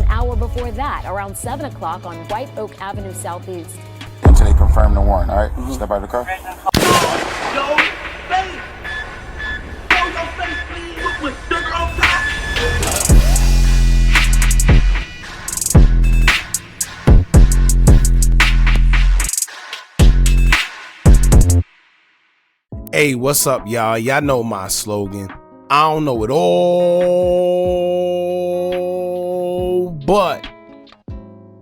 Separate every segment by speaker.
Speaker 1: hour before that, around 7 o'clock on White Oak Avenue Southeast.
Speaker 2: Until they confirm the warrant, all right? Step out of the car.
Speaker 3: Yo, face! Show your face, please, with sugar on top!
Speaker 4: Hey, what's up, y'all? Y'all know my slogan. I don't know it all, but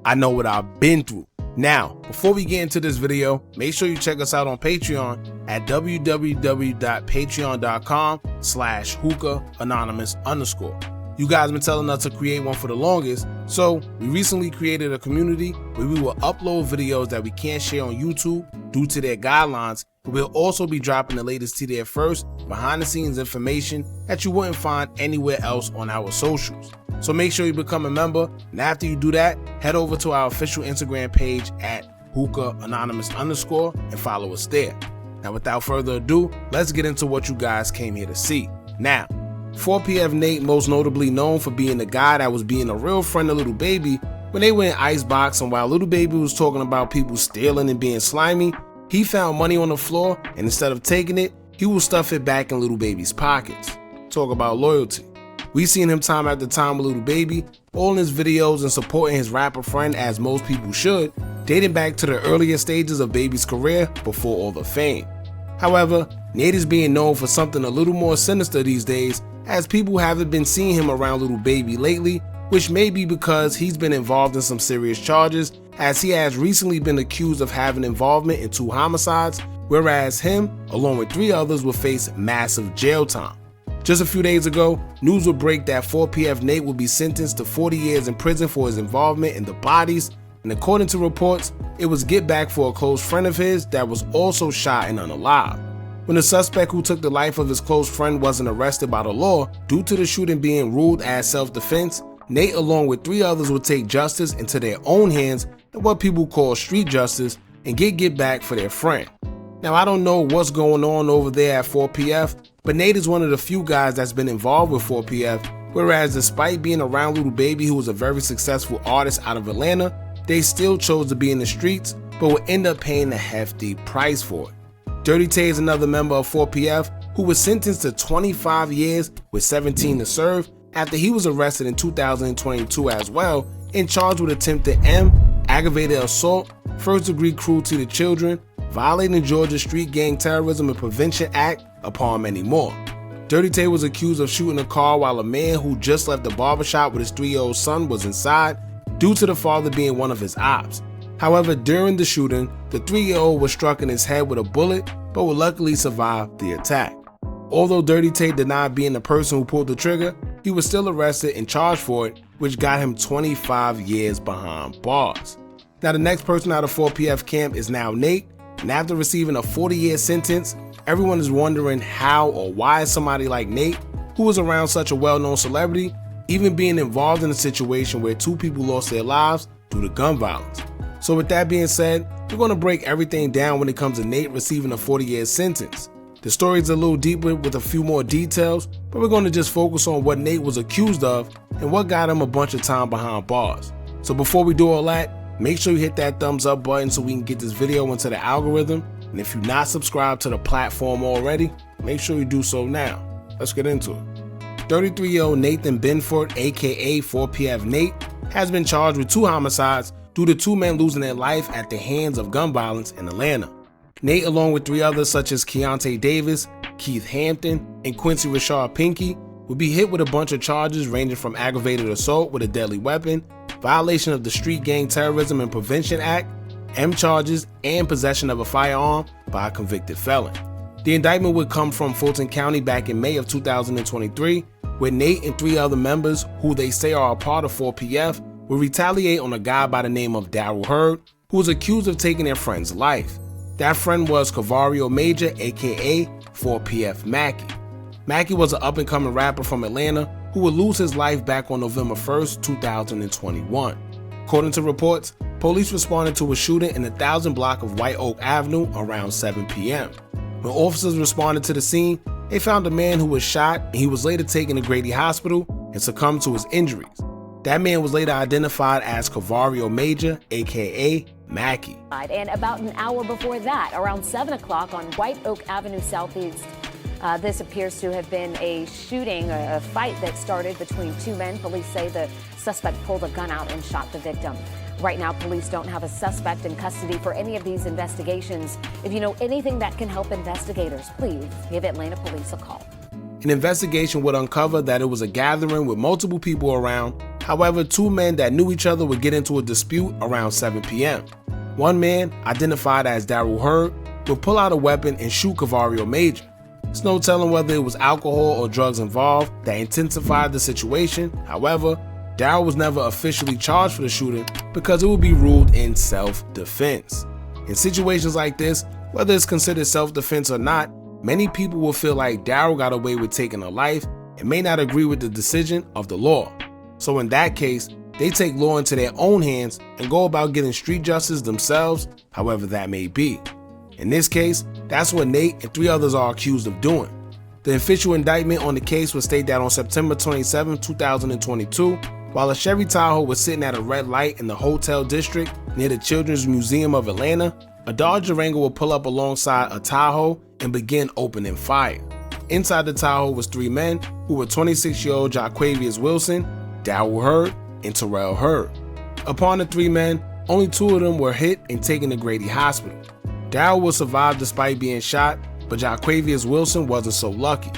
Speaker 4: I know what I've been through. Now, before we get into this video, make sure you check us out on Patreon at www.patreon.com/Hookah Anonymous _. You guys been telling us to create one for the longest, so we recently created a community where we will upload videos that we can't share on YouTube due to their guidelines. We'll also be dropping the latest to there first, behind the scenes information that you wouldn't find anywhere else on our socials. So make sure you become a member, and after you do that, head over to our official Instagram page at Hookah Anonymous _ and follow us there. Now without further ado, let's get into what you guys came here to see. Now, 4PF Nate, most notably known for being the guy that was being a real friend of Little Baby when they were in Icebox, and while Little Baby was talking about people stealing and being slimy, he found money on the floor, and instead of taking it, he would stuff it back in Little Baby's pockets. Talk about loyalty. We seen him time after time with Little Baby, all in his videos and supporting his rapper friend as most people should, dating back to the earlier stages of Baby's career before all the fame. However, Nate is being known for something a little more sinister these days, as people haven't been seeing him around Little Baby lately, which may be because he's been involved in some serious charges, as he has recently been accused of having involvement in 2 homicides, whereas him, along with 3 others, will face massive jail time. Just a few days ago, news would break that 4PF Nate will be sentenced to 40 years in prison for his involvement in the bodies, and according to reports, it was get back for a close friend of his that was also shot and unalive. When the suspect who took the life of his close friend wasn't arrested by the law due to the shooting being ruled as self-defense, Nate along with 3 others would take justice into their own hands and what people call street justice and get back for their friend. Now I don't know what's going on over there at 4PF, but Nate is one of the few guys that's been involved with 4PF, whereas despite being around Little Baby, who was a very successful artist out of Atlanta, they still chose to be in the streets, but would end up paying a hefty price for it. Dirty Tay is another member of 4PF who was sentenced to 25 years with 17 to serve after he was arrested in 2022 as well and charged with attempted aggravated assault, first-degree cruelty to children, violating Georgia Street Gang Terrorism and Prevention Act, upon many more. Dirty Tay was accused of shooting a car while a man who just left the barbershop with his 3-year-old son was inside, due to the father being one of his ops. However, during the shooting, the 3-year-old was struck in his head with a bullet, but would luckily survive the attack. Although Dirty Tay denied being the person who pulled the trigger, he was still arrested and charged for it, which got him 25 years behind bars. Now the next person out of 4PF camp is now Nate, and after receiving a 40-year sentence, everyone is wondering how or why somebody like Nate, who was around such a well-known celebrity, even being involved in a situation where 2 people lost their lives due to gun violence. So with that being said, we're going to break everything down when it comes to Nate receiving a 40-year sentence. The story is a little deeper with a few more details, but we're going to just focus on what Nate was accused of and what got him a bunch of time behind bars. So before we do all that, make sure you hit that thumbs up button so we can get this video into the algorithm, and if you're not subscribed to the platform already, make sure you do so now. Let's get into it. 33-year-old Nathan Benford, aka 4PF Nate, has been charged with 2 homicides due to 2 men losing their life at the hands of gun violence in Atlanta. Nate, along with 3 others such as Keontae Davis, Keith Hampton, and Quincy Rashard Pinky, will be hit with a bunch of charges ranging from aggravated assault with a deadly weapon, violation of the Street Gang Terrorism and Prevention Act, charges, and possession of a firearm by a convicted felon. The indictment would come from Fulton County back in May of 2023, where Nate and 3 other members, who they say are a part of 4PF, will retaliate on a guy by the name of Daryl Hurd, who was accused of taking their friend's life. That friend was Cavario Major, aka 4PF Mackie. Mackie was an up-and-coming rapper from Atlanta who would lose his life back on November 1st, 2021. According to reports, police responded to a shooting in the 1000 block of White Oak Avenue around 7 p.m. When officers responded to the scene, they found a man who was shot, and he was later taken to Grady Hospital and succumbed to his injuries. That man was later identified as Cavario Major, aka Mackey.
Speaker 1: And about an hour before that, around 7 o'clock on White Oak Avenue Southeast, this appears to have been a shooting, a fight that started between two men. Police say the suspect pulled a gun out and shot the victim. Right now, police don't have a suspect in custody for any of these investigations. If you know anything that can help investigators, please give Atlanta police a call.
Speaker 4: An investigation would uncover that it was a gathering with multiple people around. However, two men that knew each other would get into a dispute around 7 p.m. One man, identified as Daryl Hurd, would pull out a weapon and shoot Cavario Major. There's no telling whether it was alcohol or drugs involved that intensified the situation. However, Daryl was never officially charged for the shooting because it would be ruled in self-defense. In situations like this, whether it's considered self-defense or not, many people will feel like Daryl got away with taking a life and may not agree with the decision of the law. So in that case, they take law into their own hands and go about getting street justice themselves, however that may be. In this case, that's what Nate and 3 others are accused of doing. The official indictment on the case would state that on September 27, 2022, while a Chevy Tahoe was sitting at a red light in the Hotel District near the Children's Museum of Atlanta, a Dodge Durango would pull up alongside a Tahoe and begin opening fire. Inside the Tahoe was 3 men who were 26-year-old Jaquavius Wilson, Daryl Hurd, and Terrell Hurd. Upon the 3 men, only 2 of them were hit and taken to Grady Hospital. Daryl would survive despite being shot, but Jaquavius Wilson wasn't so lucky.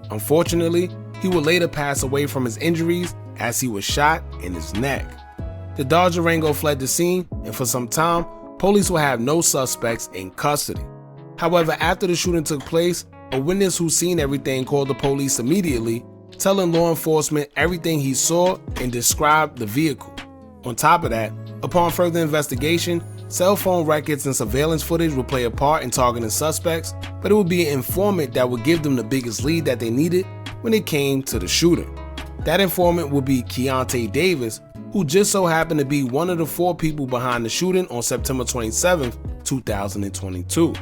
Speaker 4: Unfortunately, he would later pass away from his injuries as he was shot in his neck. The Dodge Durango fled the scene, and for some time, police will have no suspects in custody. However, after the shooting took place, a witness who seen everything called the police immediately, telling law enforcement everything he saw and described the vehicle. On top of that, upon further investigation, cell phone records and surveillance footage would play a part in targeting suspects, but it would be an informant that would give them the biggest lead that they needed when it came to the shooting. That informant would be Keontae Davis, who just so happened to be one of the 4 people behind the shooting on September 27, 2022.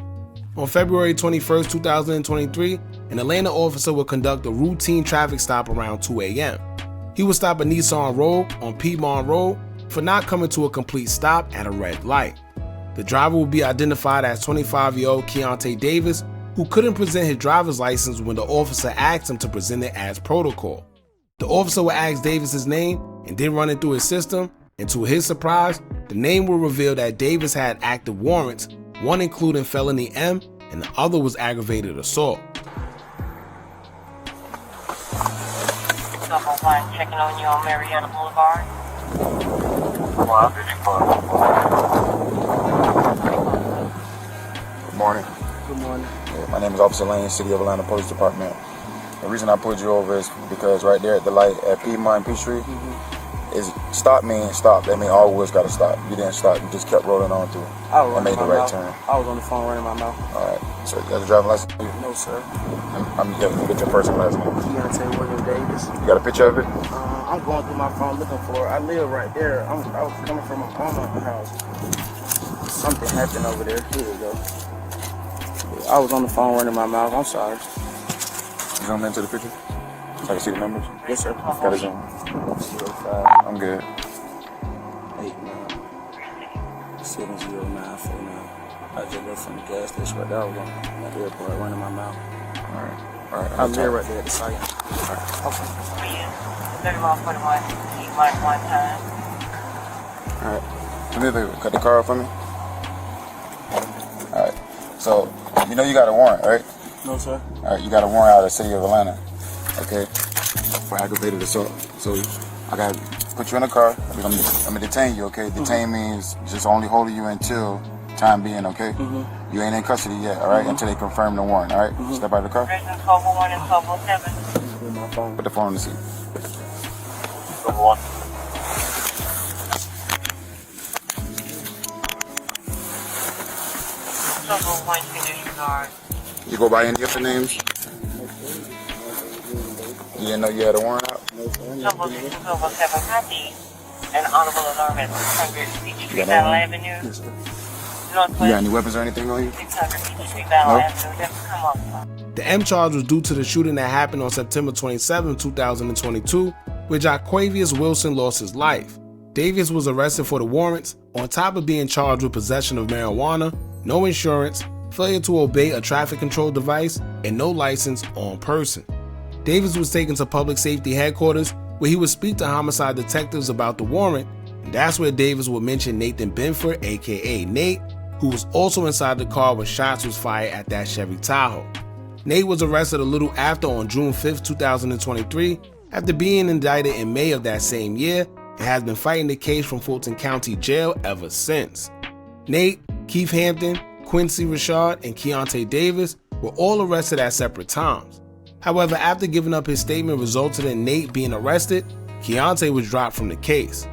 Speaker 4: On February 21, 2023, an Atlanta officer would conduct a routine traffic stop around 2 a.m. He would stop a Nissan Rogue on Piedmont Road for not coming to a complete stop at a red light. The driver would be identified as 25-year-old Keontae Davis, who couldn't present his driver's license when the officer asked him to present it as protocol. The officer would ask Davis his name and then run it through his system, and to his surprise, the name would reveal that Davis had active warrants, one including felony M and the other was aggravated assault.
Speaker 5: Double one, checking on you on Marietta Boulevard.
Speaker 2: Good morning.
Speaker 6: Good morning.
Speaker 2: My name is Officer Lane, City of Atlanta Police Department. The reason I pulled you over is because right there at the light at Piedmont and Peachtree, is stop means stop. That means all wheels got to stop. You didn't stop. You just kept rolling on through and made the right turn.
Speaker 6: I was on the phone running my mouth.
Speaker 2: All right. So you have a driving license?
Speaker 6: No, sir.
Speaker 2: I'm getting get your first and last name.
Speaker 6: Keontae William Davis.
Speaker 2: You got a picture of it?
Speaker 6: I'm going through my phone looking for it. I live right there. I was coming from my mama's house. Something happened over there. Here we go. I was on the phone running my mouth. I'm sorry.
Speaker 2: Zoom into the picture so I can see the numbers.
Speaker 6: Yes, sir.
Speaker 2: Got to zoom.
Speaker 6: 05.
Speaker 2: I'm good.
Speaker 6: 89-70949. I just left from the gas station right there. I was on the airport running my mouth.
Speaker 2: All right. All right.
Speaker 6: I live right there at the site.
Speaker 2: All right.
Speaker 5: Okay. 3141, keep like 1 time.
Speaker 2: All right. Come here, baby. Cut the car off for me. All right. So, you know you got a warrant, right?
Speaker 6: No, sir.
Speaker 2: All right. You got a warrant out of the City of Atlanta, okay, for aggravated assault. So, I got to put you in a car. I'm gonna detain you, okay? Detain means just only holding you until time being, okay? You ain't in custody yet, all right? Until they confirm the warrant, all right? Step out of the car.
Speaker 5: Resident 1201 and 1207.
Speaker 6: With my phone.
Speaker 2: Put the phone on the seat.
Speaker 3: 1201.
Speaker 2: You go by any other names? You didn't know you had a warrant out?
Speaker 5: Number 607 Happy. An honorable alarm at 600 Peachtree Battle Avenue.
Speaker 6: Yes, sir.
Speaker 2: You got
Speaker 5: Northwest
Speaker 2: any weapons or anything on you?
Speaker 5: 600 Peachtree Battle
Speaker 2: No.
Speaker 5: Avenue. Just come up.
Speaker 4: The M charge was due to the shooting that happened on September 27, 2022, where Jaquavius Wilson lost his life. Davis was arrested for the warrants, on top of being charged with possession of marijuana, no insurance, failure to obey a traffic control device, and no license on person. Davis was taken to public safety headquarters where he would speak to homicide detectives about the warrant, and that's where Davis would mention Nathan Benford, aka Nate, who was also inside the car where shots was fired at that Chevy Tahoe. Nate was arrested a little after on June 5, 2023, after being indicted in May of that same year, and has been fighting the case from Fulton County Jail ever since. Nate, Keith Hampton, Quincy Richard, and Keontae Davis were all arrested at separate times. However, after giving up his statement resulted in Nate being arrested, Keontae was dropped from the case.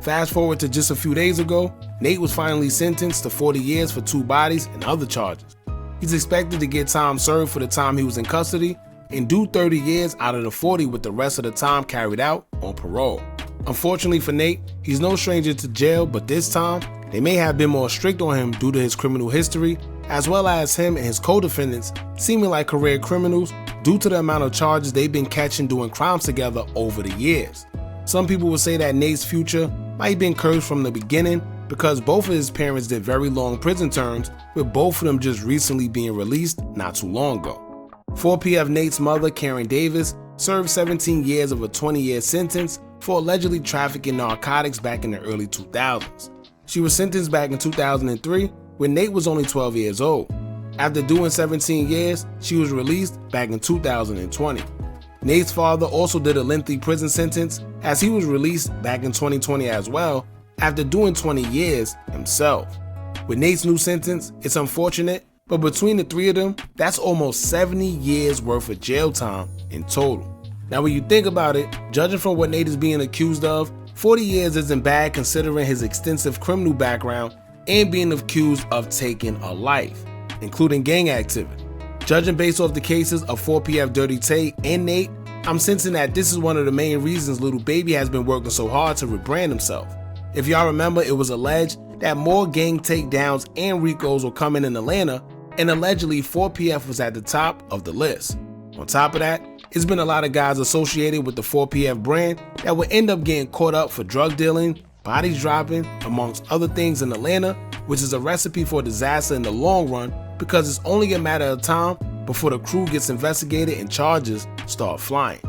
Speaker 4: Fast forward to just a few days ago, Nate was finally sentenced to 40 years for 2 bodies and other charges. He's expected to get time served for the time he was in custody and do 30 years out of the 40 with the rest of the time carried out on parole. Unfortunately for Nate, he's no stranger to jail, but this time, they may have been more strict on him due to his criminal history, as well as him and his co-defendants seeming like career criminals due to the amount of charges they've been catching doing crimes together over the years. Some people will say that Nate's future might have been cursed from the beginning because both of his parents did very long prison terms, with both of them just recently being released not too long ago. 4PF Nate's mother, Karen Davis, served 17 years of a 20-year sentence for allegedly trafficking narcotics back in the early 2000s. She was sentenced back in 2003 when Nate was only 12 years old. After doing 17 years, she was released back in 2020. Nate's father also did a lengthy prison sentence as he was released back in 2020 as well after doing 20 years himself. With Nate's new sentence, it's unfortunate, but between the 3 of them, that's almost 70 years worth of jail time in total. Now when you think about it, judging from what Nate is being accused of, 40 years isn't bad considering his extensive criminal background and being accused of taking a life, including gang activity. Judging based off the cases of 4PF Dirty Tay and Nate, I'm sensing that this is one of the main reasons Lil Baby has been working so hard to rebrand himself. If y'all remember, it was alleged that more gang takedowns and RICOs were coming in Atlanta, and allegedly 4PF was at the top of the list. On top of that, it's been a lot of guys associated with the 4PF brand that would end up getting caught up for drug dealing, bodies dropping, amongst other things in Atlanta, which is a recipe for disaster in the long run because it's only a matter of time before the crew gets investigated and charges start flying.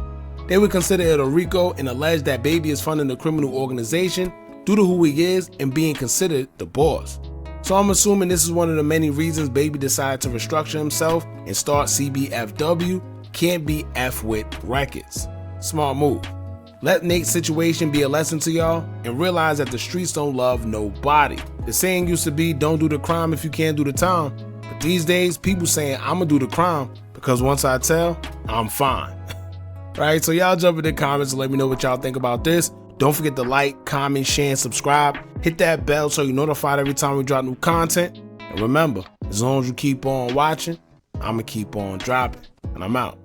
Speaker 4: They would consider it a RICO and allege that Baby is funding the criminal organization due to who he is and being considered the boss. So I'm assuming this is one of the many reasons Baby decided to restructure himself and start CBFW, Can't Be F With Records. Smart move. Let Nate's situation be a lesson to y'all and realize that the streets don't love nobody. The saying used to be, don't do the crime if you can't do the time. But these days, people saying, I'm gonna do the crime because once I tell, I'm fine. Right, so y'all jump in the comments and let me know what y'all think about this. Don't forget to like, comment, share, and subscribe. Hit that bell so you're notified every time we drop new content. And remember, as long as you keep on watching, I'ma keep on dropping. And I'm out.